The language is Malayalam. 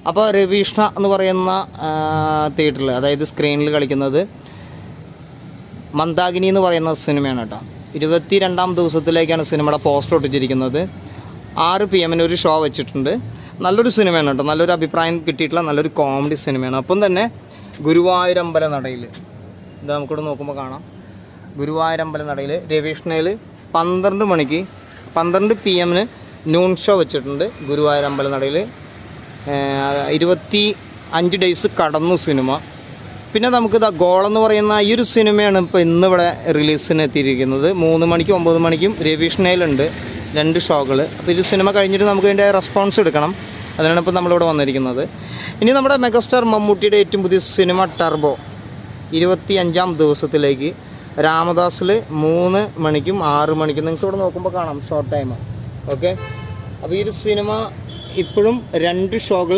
അപ്പോൾ രവീഷ്ണ എന്ന് പറയുന്ന തിയേറ്ററിൽ, അതായത് സ്ക്രീനിൽ കളിക്കുന്നത് മന്ദാകിനി എന്ന് പറയുന്ന സിനിമയാണ് കേട്ടോ. 22-ാം ദിവസത്തിലേക്കാണ് സിനിമയുടെ പോസ്റ്റർ ഒട്ടിച്ചിരിക്കുന്നത്. 6 PM ഒരു ഷോ വെച്ചിട്ടുണ്ട്. നല്ലൊരു സിനിമയാണ് കേട്ടോ. നല്ലൊരു അഭിപ്രായം കിട്ടിയിട്ടുള്ള നല്ലൊരു കോമഡി സിനിമയാണ്. അപ്പം തന്നെ ഗുരുവായൂരമ്പല നടയിൽ ഇത് നമുക്കിവിടെ നോക്കുമ്പോൾ കാണാം. ഗുരുവായൂരമ്പല നടയിൽ രവീഷ്ണയിൽ 12 PM നൂൺ ഷോ വെച്ചിട്ടുണ്ട്. ഗുരുവായൂരമ്പല നടയിൽ 25 ഡേയ്സ് കടന്നു സിനിമ. പിന്നെ നമുക്ക് ഗോളെന്ന് പറയുന്ന ഈ ഒരു സിനിമയാണ് ഇപ്പോൾ ഇന്നിവിടെ റിലീസിന് എത്തിയിരിക്കുന്നത്. 3 മണിക്കും 9 മണിക്കും രവീഷ്ണയിലുണ്ട് 2 ഷോകൾ. അപ്പോൾ ഈ സിനിമ കഴിഞ്ഞിട്ട് നമുക്ക് അതിൻ്റെ റെസ്പോൺസ് എടുക്കണം. അതിനാണ് ഇപ്പോൾ നമ്മളിവിടെ വന്നിരിക്കുന്നത്. ഇനി നമ്മുടെ മെഗാസ്റ്റാർ മമ്മൂട്ടിയുടെ ഏറ്റവും പുതിയ സിനിമ ടർബോ 25-ാം ദിവസത്തിലേക്ക് രാമദാസിൽ 3 മണിക്കും 6 മണിക്കും നിങ്ങൾക്ക് ഇവിടെ നോക്കുമ്പോൾ കാണാം ഷോർട്ട് ടൈം. ഓക്കെ, അപ്പോൾ ഈ ഒരു സിനിമ ഇപ്പോഴും 2 ഷോകൾ